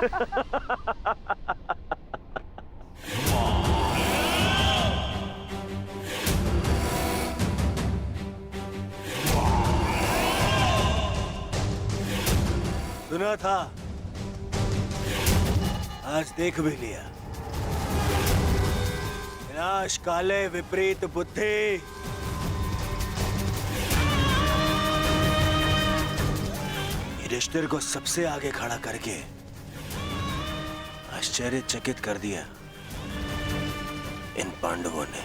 सुना था, आज देख भी लिया। विनाश काले विपरीत बुद्धि। युधिष्ठिर को सबसे आगे खड़ा करके आश्चर्यचकित कर दिया इन पांडवों ने।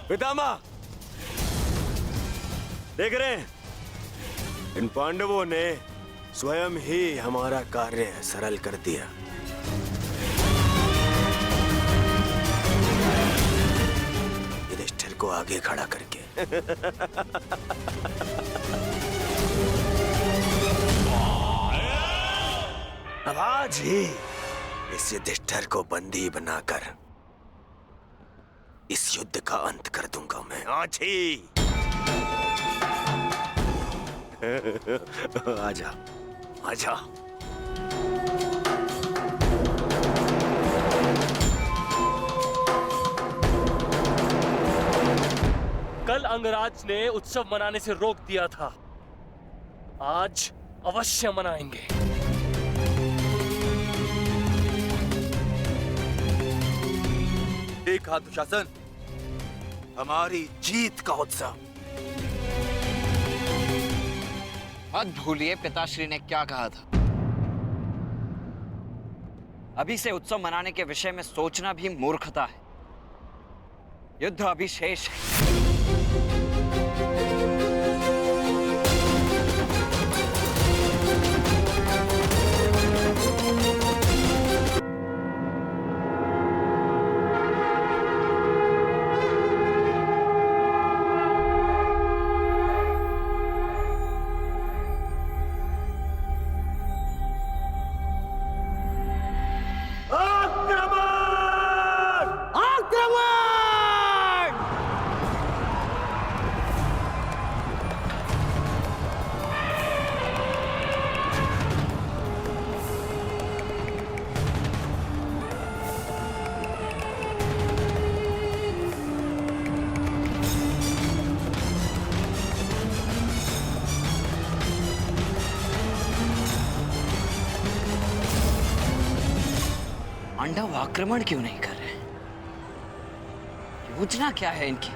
पितामह, देख रहे हैं, इन पांडवों ने स्वयं ही हमारा कार्य सरल कर दिया। युधिष्ठिर को आगे खड़ा करके। अब आज ही इस युधिष्ठिर को बंदी बनाकर इस युद्ध का अंत कर दूंगा मैं, आज ही। आजा, आजा। कल अंगराज ने उत्सव मनाने से रोक दिया था, आज अवश्य मनाएंगे। देखा दुशासन, हमारी जीत का उत्सव। मत भूलिए पिताश्री ने क्या कहा था। अभी से उत्सव मनाने के विषय में सोचना भी मूर्खता है। युद्ध अभी शेष है। पांडव आक्रमण क्यों नहीं कर रहे? योजना क्या है इनकी?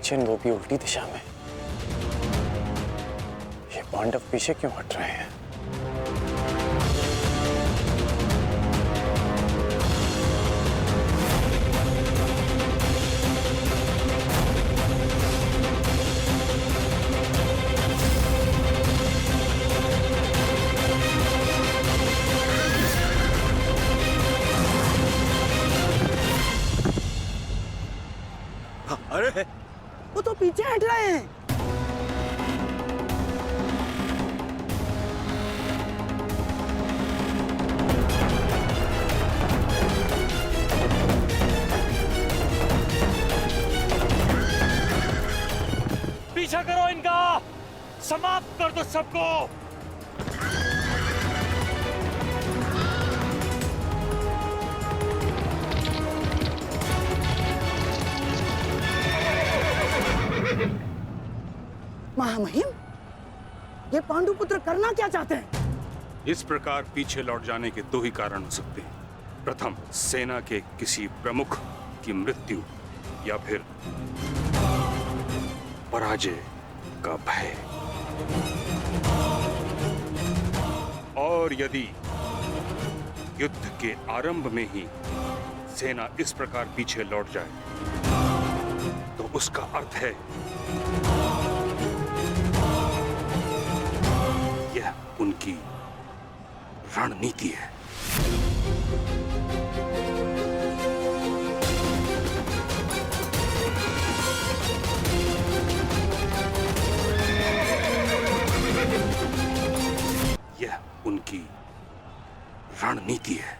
चिन्ह वो भी उल्टी दिशा में। ये पांडव पीछे क्यों हट रहे हैं? अरे वो तो पीछे हट रहे हैं। पीछा करो इनका, समाप्त कर दो सबको। महामहिम, ये पांडुपुत्र करना क्या चाहते हैं? इस प्रकार पीछे लौट जाने के दो ही कारण हो सकते हैं। प्रथम, सेना के किसी प्रमुख की मृत्यु, या फिर पराजय का भय। और यदि युद्ध के आरंभ में ही सेना इस प्रकार पीछे लौट जाए तो उसका अर्थ है यह उनकी रणनीति है। यह उनकी रणनीति है।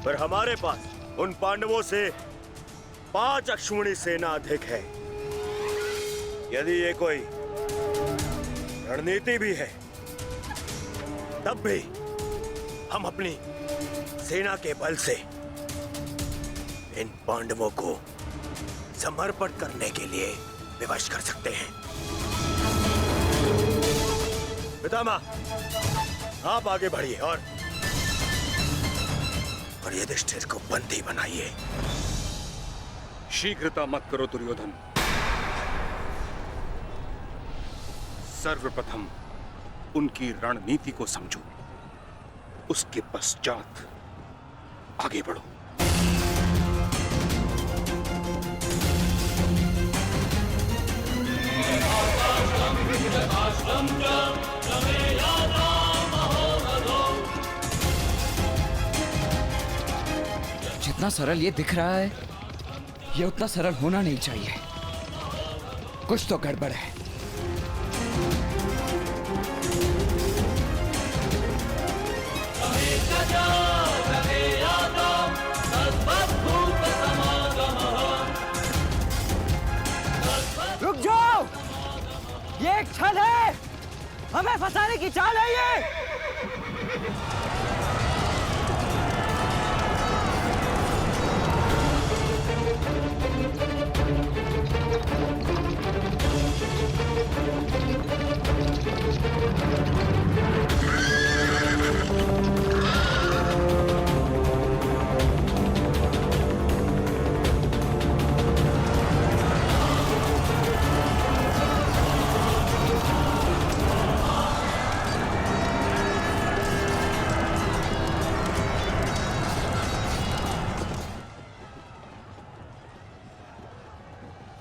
पर हमारे पास उन पांडवों से 5 अश्विनी सेना अधिक है। यदि ये कोई रणनीति भी है, तब भी हम अपनी सेना के बल से इन पांडवों को समर्पण करने के लिए विवश कर सकते हैं। पितामह, आप आगे बढ़िए और युधिष्ठिर को बंदी बनाइए। शीघ्रता मत करो दुर्योधन। सर्वप्रथम उनकी रणनीति को समझो, उसके पश्चात आगे बढ़ो। जितना सरल ये दिख रहा है, ये उतना सरल होना नहीं चाहिए। कुछ तो गड़बड़ है। रुक जाओ, ये एक छल है, हमें फंसाने की चाल है ये।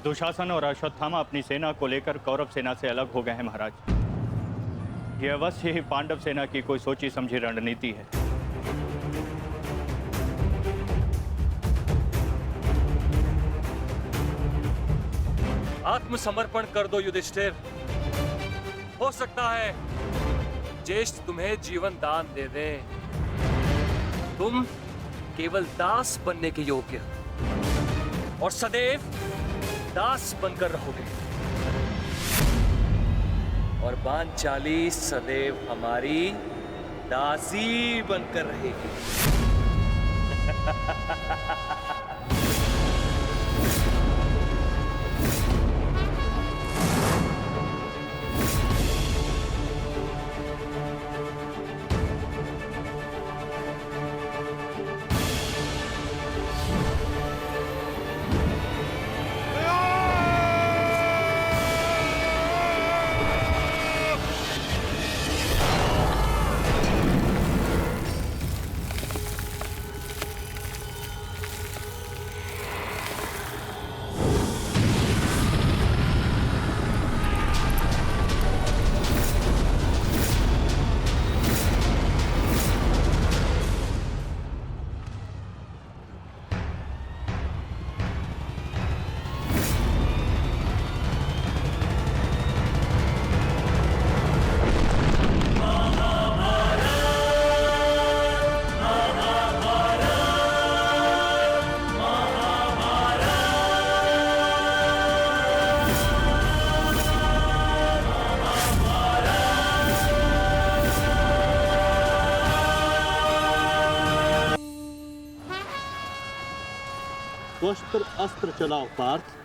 दुशासन और अश्वत्थामा अपनी सेना को लेकर कौरव सेना से अलग हो गए हैं महाराज। यह अवश्य ही पांडव सेना की कोई सोची समझी रणनीति है। आत्मसमर्पण कर दो युधिष्ठिर। हो सकता है ज्येष्ठ तुम्हें जीवन दान दे दे। तुम केवल दास बनने के योग्य और सदैव दास बनकर रहोगे, और पांचाली सदैव हमारी दासी बनकर रहेगी। स्वस्त्र अस्त्र चलाओ पार्थ।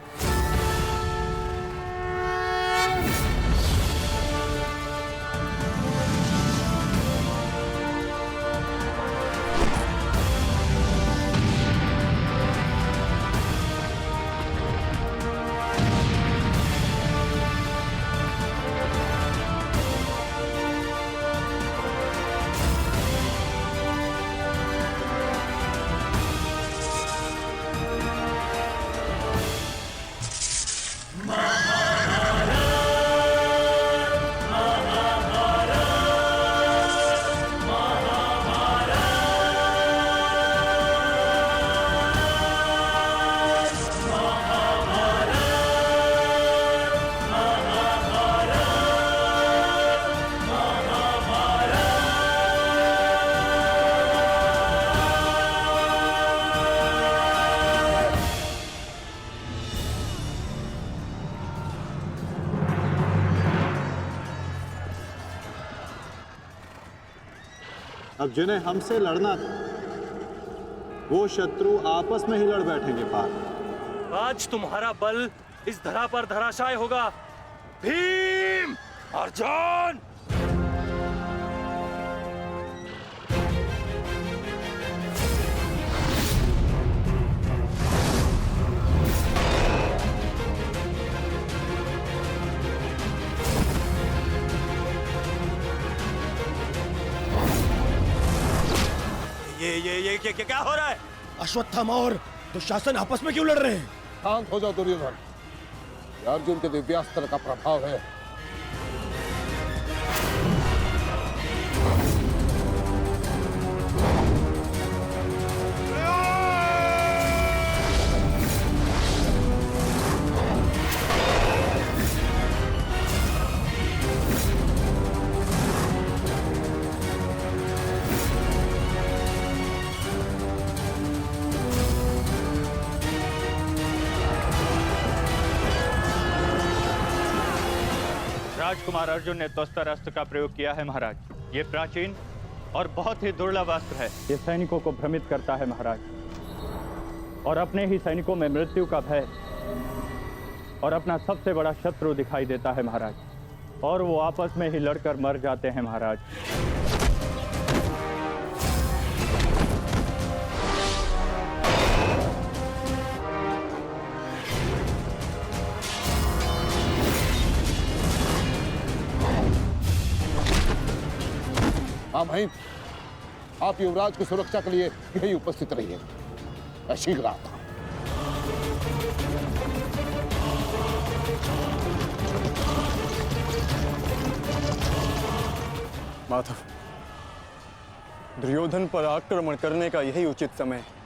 अब जिन्हें हमसे लड़ना था वो शत्रु आपस में ही लड़ बैठेंगे पार्थ। आज तुम्हारा बल इस धरा पर धराशाय होगा। भीम, अर्जुन! ये क्या हो रहा है? अश्वत्थामा और दुशासन आपस में क्यों लड़ रहे हैं? शांत हो जाओ दुर्योधन, ये अर्जुन के दिव्यास्त्र का प्रभाव है। राजकुमार अर्जुन ने त्वस्त्र अस्त्र का प्रयोग किया है महाराज। ये प्राचीन और बहुत ही दुर्लभ अस्त्र है। ये सैनिकों को भ्रमित करता है महाराज, और अपने ही सैनिकों में मृत्यु का भय और अपना सबसे बड़ा शत्रु दिखाई देता है महाराज, और वो आपस में ही लड़कर मर जाते हैं महाराज। हाँ भाई, आप युवराज की सुरक्षा के लिए यही उपस्थित रहिए। मैं शीघ्र आता हूं। माधव, दुर्योधन पर आक्रमण करने का यही उचित समय है।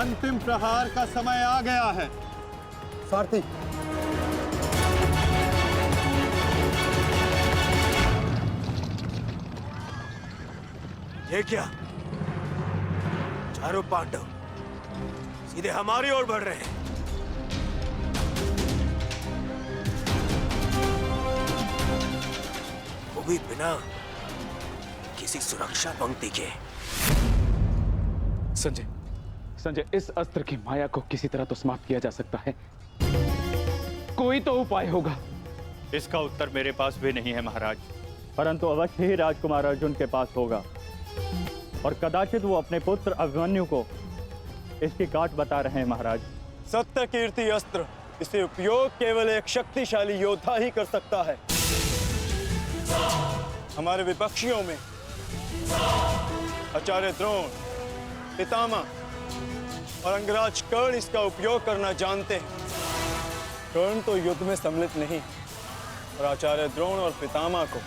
अंतिम प्रहार का समय आ गया है। सारथी, ये क्या? चारों पांडव सीधे हमारी ओर बढ़ रहे हैं। वो भी बिना किसी सुरक्षा पंक्ति के। संजय, इस अस्त्र की माया को किसी तरह तो समाप्त किया जा सकता है। कोई तो उपाय होगा। इसका उत्तर मेरे पास भी नहीं है महाराज, परंतु अवश्य ही राजकुमार अर्जुन के पास होगा, और कदाचित वो अपने पुत्र अभिमन्यु को इसकी काट बता रहे हैं महाराज। सत्य कीर्ति अस्त्र, इसे उपयोग केवल एक शक्तिशाली योद्धा ही कर सकता है। हमारे विपक्षियों में आचार्य द्रोण, पितामह और अंगराज कर्ण इसका उपयोग करना जानते हैं। कर्ण तो युद्ध में सम्मिलित नहीं, और आचार्य द्रोण और पितामह को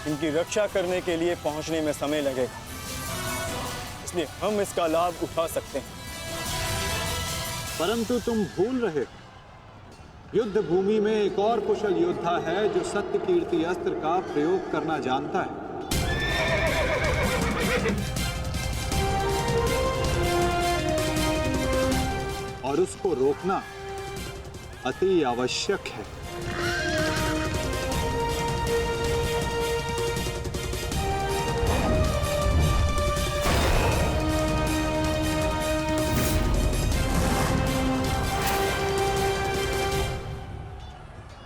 इनकी रक्षा करने के लिए पहुंचने में समय लगेगा, इसलिए हम इसका लाभ उठा सकते हैं। परंतु तुम भूल रहे, युद्ध भूमि में एक और कुशल योद्धा है जो सत्य कीर्ति अस्त्र का प्रयोग करना जानता है। और उसको रोकना अति आवश्यक है।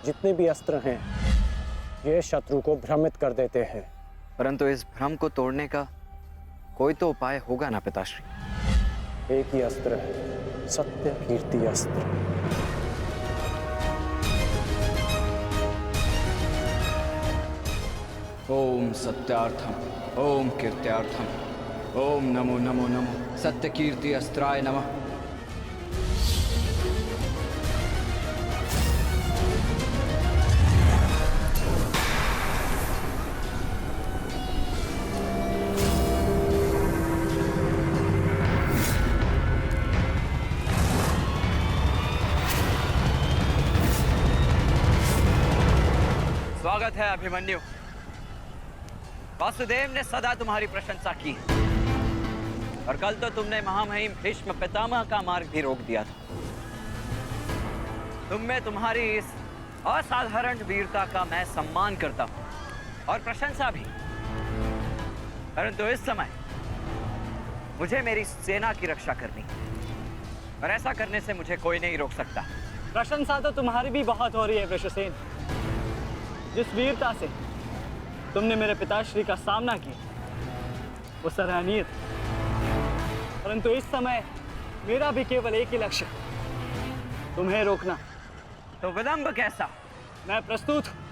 जितने भी अस्त्र हैं ये शत्रु को भ्रमित कर देते हैं। परंतु इस भ्रम को तोड़ने का कोई तो उपाय होगा ना पिताश्री? एक ही अस्त्र है, सत्य कीर्ति अस्त्र। ओम सत्यार्थम, ओम कीर्त्यार्थम, ओम नमो नमो नमो सत्य कीर्ति अस्त्राय नमः। स्वागत है अभिमन्यु। वासुदेव ने सदा तुम्हारी प्रशंसा की और कल तो तुमने महामहिम भीष्म पितामह का मार्ग भी रोक दिया था। तुम में तुम्हारी इस असाधारण वीरता का मैं सम्मान करता हूं और प्रशंसा भी। परंतु इस समय मुझे मेरी सेना की रक्षा करनी है और ऐसा करने से मुझे कोई नहीं रोक सकता। प्रशंसा तो तुम्हारी भी बहुत हो रही है वृषसेन। जिस वीरता से तुमने मेरे पिताश्री का सामना किया वो सराहनीय था। परंतु इस समय मेरा भी केवल एक ही लक्ष्य है, तुम्हें रोकना। तो विलंब कैसा? मैं प्रस्तुत हूं।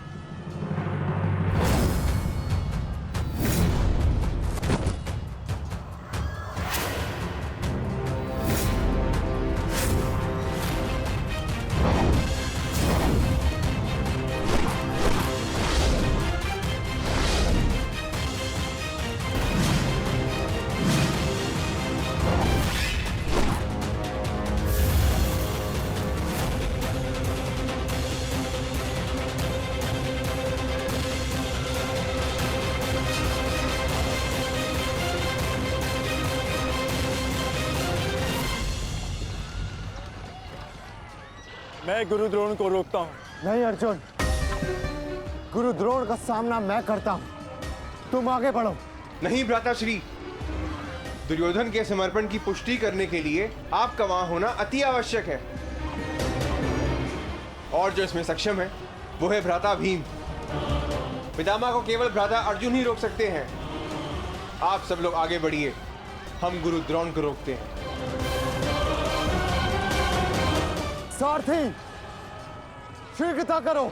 मैं गुरु द्रोण को रोकता हूँ। नहीं अर्जुन, गुरु द्रोण का सामना मैं करता हूं, तुम आगे बढ़ो। नहीं भ्राताश्री, दुर्योधन के समर्पण की पुष्टि करने के लिए आपका वहां होना अति आवश्यक है। और जो इसमें सक्षम है वो है भ्राता भीम। पितामह को केवल भ्राता अर्जुन ही रोक सकते हैं। आप सब लोग आगे बढ़िए, हम गुरु द्रोण को रोकते हैं। सारथी, शीघ्रता करो।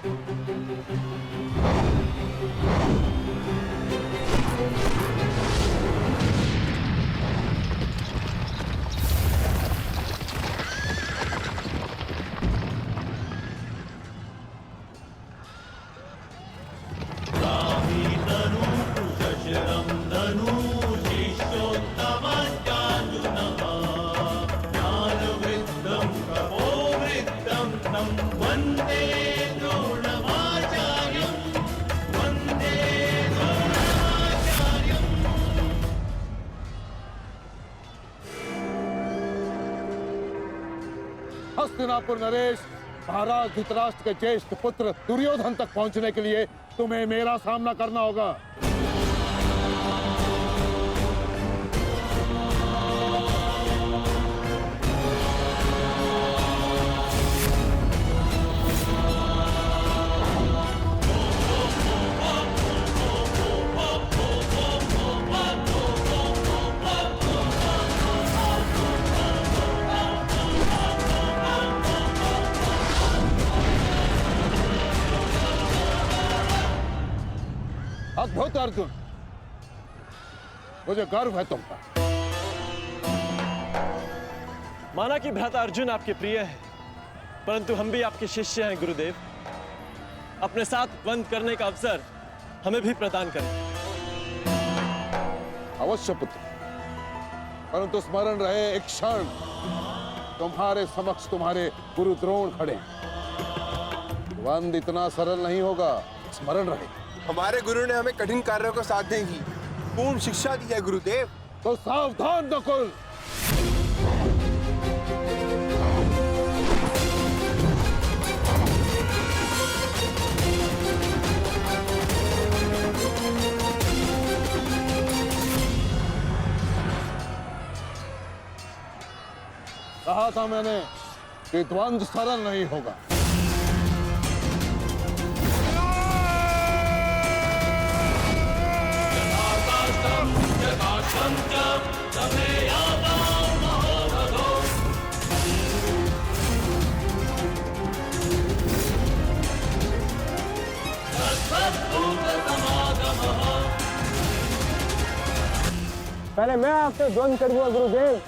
हस्तिनापुर नरेश, महाराज धृतराष्ट्र के ज्येष्ठ पुत्र दुर्योधन तक पहुंचने के लिए तुम्हें मेरा सामना करना होगा। अद्भुत अर्जुन, मुझे गर्व है तुम पर। माना कि भ्राता अर्जुन आपके प्रिय है, परंतु हम भी आपके शिष्य हैं गुरुदेव। अपने साथ बंद करने का अवसर हमें भी प्रदान करें। अवश्य पुत्र, परंतु स्मरण रहे एक क्षण तुम्हारे समक्ष तुम्हारे गुरु द्रोण खड़े। बंद इतना सरल नहीं होगा, स्मरण रहे। हमारे गुरु ने हमें कठिन कार्यों को साधने की पूर्ण शिक्षा दी है गुरुदेव। तो सावधान नकुल। कहा था मैंने कि द्वंद्व सरल नहीं होगा। पहले मैं आपसे द्वंद करूंगा गुरुदेव।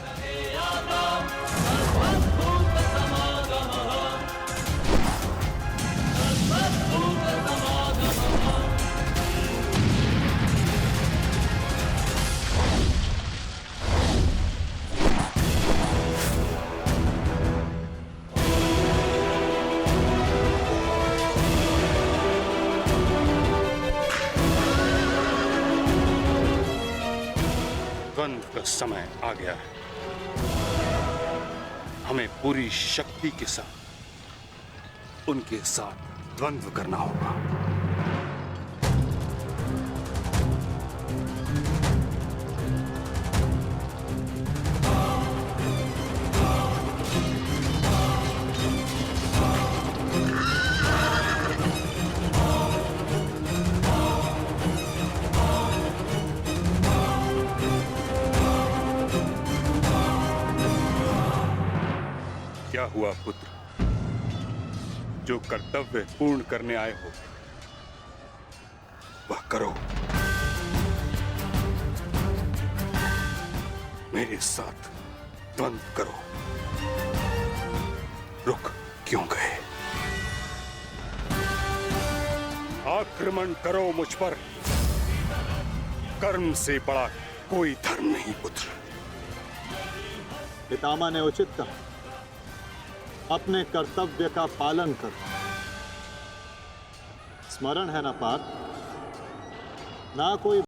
द्वंद्व का समय आ गया है। हमें पूरी शक्ति के साथ उनके साथ द्वंद्व करना होगा। क्या हुआ पुत्र? जो कर्तव्य पूर्ण करने आए हो वह करो। मेरे साथ द्वंद्व करो। रुक क्यों गए? आक्रमण करो मुझ पर। कर्म से बड़ा कोई धर्म नहीं पुत्र। पितामह ने उचित कहा, अपने कर्तव्य का पालन कर। स्मरण है ना पार्थ, ना कोई